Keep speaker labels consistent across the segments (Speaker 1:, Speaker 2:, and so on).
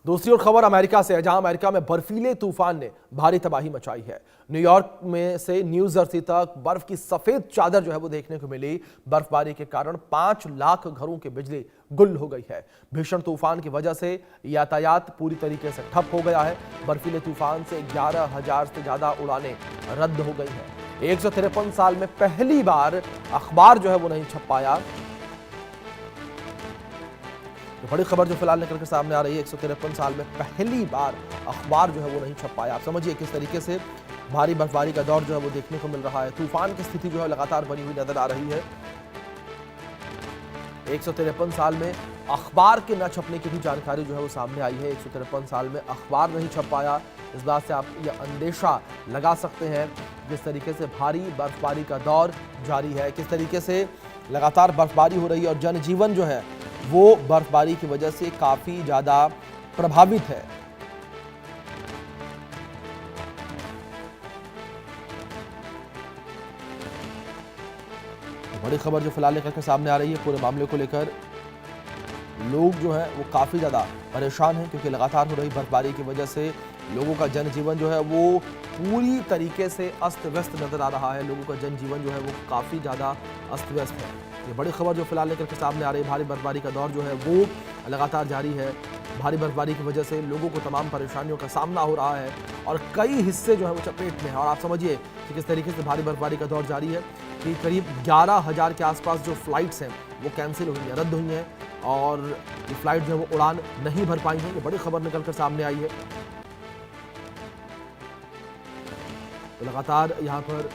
Speaker 1: दूसरी ओर खबर अमेरिका से है, जहां अमेरिका में बर्फीले तूफान ने भारी तबाही मचाई है। न्यूयॉर्क में से न्यू जर्सी तक बर्फ की सफेद चादर जो है वो देखने को मिली। बर्फबारी के कारण 5 लाख घरों की बिजली गुल हो गई है। भीषण तूफान की वजह से यातायात पूरी तरीके से ठप हो गया है। बर्फीले तूफान से 11,000 से ज्यादा उड़ानें रद्द हो गई हैं। 153 साल में पहली बार अखबार जो है वो नहीं छप पाया। तो बड़ी खबर जो फिलहाल निकल कर सामने आ रही है, 153 साल में पहली बार अखबार जो है वो नहीं छप पाया। आप समझिए किस तरीके से भारी बर्फबारी का दौर जो है वो देखने को मिल रहा है। तूफान की स्थिति जो है लगातार बनी हुई नजर आ रही है। 153 साल में अखबार के न छपने की भी जानकारी जो है वो सामने आई है। 153 साल में अखबार नहीं छप पाया, इस बात से आप ये अंदेशा लगा सकते हैं जिस तरीके से भारी बर्फबारी का दौर जारी है, किस तरीके से लगातार बर्फबारी हो रही है और जनजीवन जो है वो बर्फबारी की वजह से काफी ज्यादा प्रभावित है। तो बड़ी खबर जो फिलहाल लेकर के सामने आ रही है, पूरे मामले को लेकर लोग जो है वो काफी ज्यादा परेशान हैं, क्योंकि लगातार हो रही बर्फबारी की वजह से लोगों का जनजीवन जो है वो पूरी तरीके से अस्त व्यस्त नजर आ रहा है। लोगों का जनजीवन जो है वो काफी ज्यादा अस्त व्यस्त है। ये बड़ी खबर जो फिलहाल लेकर के सामने आ रही है, भारी बर्फबारी का दौर जो है वो लगातार जारी है। भारी बर्फबारी की वजह से लोगों को तमाम परेशानियों का सामना हो रहा है और कई हिस्से जो है वो चपेट में है। और आप समझिए कि किस तरीके से भारी बर्फबारी का दौर जारी है कि करीब 11,000 के आसपास जो फ्लाइट्स हैं वो कैंसिल हुई हैं, रद्द हुई हैं और ये फ्लाइट जो है वो उड़ान नहीं भर पाई हैं। ये बड़ी खबर निकल कर सामने आई है। तो लगातार यहाँ पर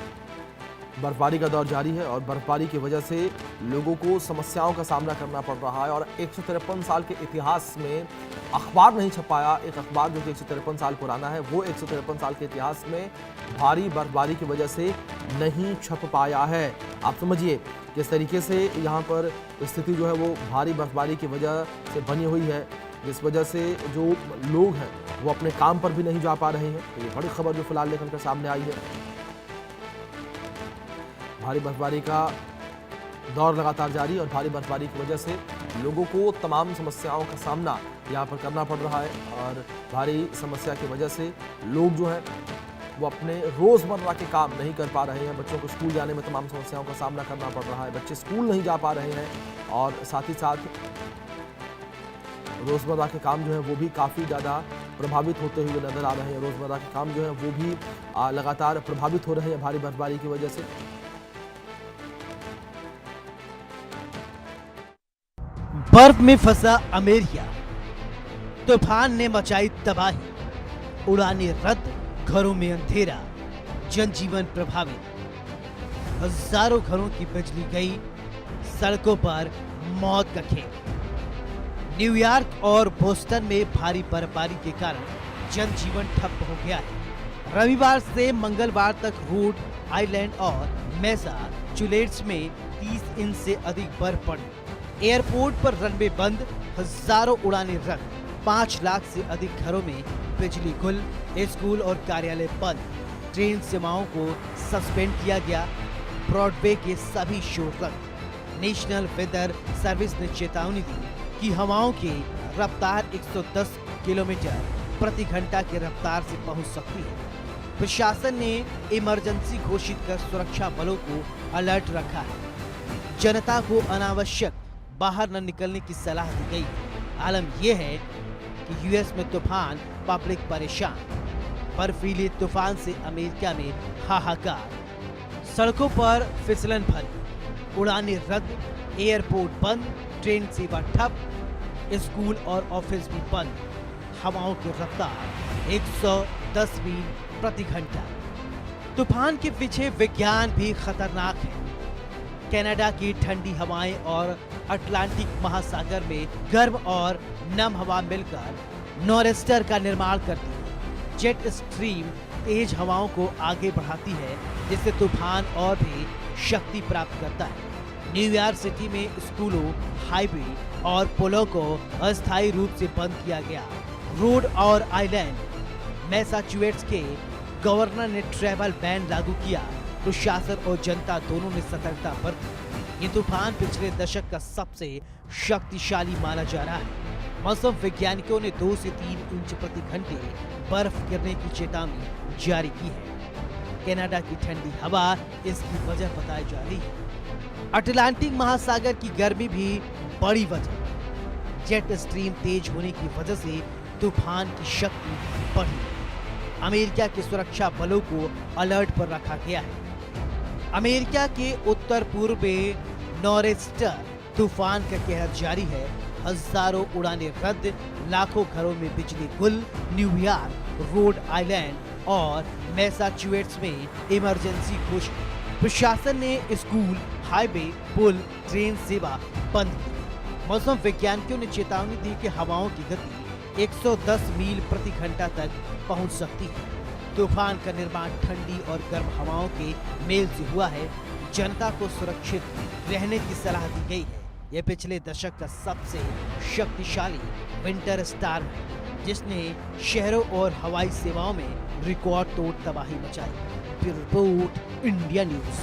Speaker 1: बर्फबारी का दौर जारी है और बर्फबारी की वजह से लोगों को समस्याओं का सामना करना पड़ रहा है। और 153 साल के इतिहास में अखबार नहीं छपाया। एक अखबार जो कि 153 साल पुराना है, वो 153 साल के इतिहास में भारी बर्फबारी की वजह से नहीं छप पाया है। आप समझिए किस तरीके से यहाँ पर स्थिति जो है वो भारी बर्फबारी की वजह से बनी हुई है, जिस वजह से जो लोग हैं वो अपने काम पर भी नहीं जा पा रहे हैं। तो ये बड़ी खबर जो फिलहाल लेकर सामने आई है। भारी बर्फबारी का दौर लगातार जारी और भारी बर्फबारी की वजह से लोगों को तमाम समस्याओं का सामना यहाँ पर करना पड़ रहा है। और भारी समस्या की वजह से लोग जो हैं वो अपने रोज़मर्रा के काम नहीं कर पा रहे हैं। बच्चों को स्कूल जाने में तमाम समस्याओं का सामना करना पड़ रहा है। बच्चे स्कूल नहीं जा पा रहे हैं और साथ ही साथ रोज़मर्रा के काम जो है वो भी काफ़ी ज़्यादा प्रभावित होते हुए नजर आ रहे हैं। रोज़मर्रा के काम जो है वो भी लगातार प्रभावित हो रहे हैं भारी बर्फबारी की वजह से।
Speaker 2: बर्फ में फंसा अमेरिका, तूफान ने मचाई तबाही, उड़ानें रद्द, घरों में अंधेरा, जनजीवन प्रभावित, हजारों घरों की बिजली गई, सड़कों पर मौत का खेल। न्यूयॉर्क और बोस्टन में भारी बर्फबारी के कारण जनजीवन ठप हो गया है। रविवार से मंगलवार तक रोड आइलैंड और मैसाचुसेट्स में 30 इंच से अधिक बर्फ पड़ी। एयरपोर्ट पर रनवे बंद, हजारों उड़ानें रद्द, 5 लाख से अधिक घरों में बिजली गुल, स्कूल और कार्यालय बंद, ट्रेन सेवाओं को सस्पेंड किया गया, ब्रॉडवे के सभी शो रद्द। नेशनल वेदर सर्विस ने चेतावनी दी कि हवाओं की रफ्तार 110 किलोमीटर प्रति घंटा की रफ्तार से पहुंच सकती है। प्रशासन ने इमरजेंसी घोषित कर सुरक्षा बलों को अलर्ट रखा है। जनता को अनावश्यक बाहर न निकलने की सलाह दी गई है। आलम यह है कि यूएस में तूफान, पब्लिक परेशान। बर्फीले तूफान से अमेरिका में हाहाकार, सड़कों पर फिसलन भरी, उड़ानें रद्द, एयरपोर्ट बंद, ट्रेन सेवा ठप, स्कूल और ऑफिस भी बंद। हवाओं की रफ्तार 110 मील प्रति घंटा। तूफान के पीछे विज्ञान भी खतरनाक है। कनाडा की ठंडी हवाएं और अटलांटिक महासागर में गर्म और नम हवा मिलकर नॉरेस्टर का निर्माण करती है। जेट स्ट्रीम तेज हवाओं को आगे बढ़ाती है, जिससे तूफान और भी शक्ति प्राप्त करता है। न्यूयॉर्क सिटी में स्कूलों, हाईवे और पुलों को अस्थायी रूप से बंद किया गया। रोड और आइलैंड मैसाचुसेट्स के गवर्नर ने ट्रैवल बैन लागू किया। प्रशासन और जनता दोनों ने सतर्कता बरती। ये तूफान पिछले दशक का सबसे शक्तिशाली माना जा रहा है। मौसम वैज्ञानिकों ने 2 से 3 इंच प्रति घंटे बर्फ गिरने की चेतावनी जारी की है। कनाडा की ठंडी हवा इसकी वजह बताई जा रही है। अटलांटिक महासागर की गर्मी भी बड़ी वजह। जेट स्ट्रीम तेज होने की वजह से तूफान की शक्ति बढ़ी। अमेरिका के सुरक्षा बलों को अलर्ट पर रखा गया है। अमेरिका के उत्तर पूर्व में नॉरेस्टर तूफान का कहर जारी है। हजारों उड़ानें रद्द, लाखों घरों में बिजली गुल। न्यूयॉर्क, रोड आइलैंड और मैसाचुसेट्स में इमरजेंसी घोषित। प्रशासन ने स्कूल, हाईवे, पुल, ट्रेन सेवा बंद की। मौसम वैज्ञानिकों ने चेतावनी दी कि हवाओं की गति 110 मील प्रति घंटा तक पहुंच सकती है। तूफान का निर्माण ठंडी और गर्म हवाओं के मेल से हुआ है। जनता को सुरक्षित रहने की सलाह दी गई है। यह पिछले दशक का सबसे शक्तिशाली विंटर स्टॉर्म है, जिसने शहरों और हवाई सेवाओं में रिकॉर्ड तोड़ तबाही मचाई। Report India news.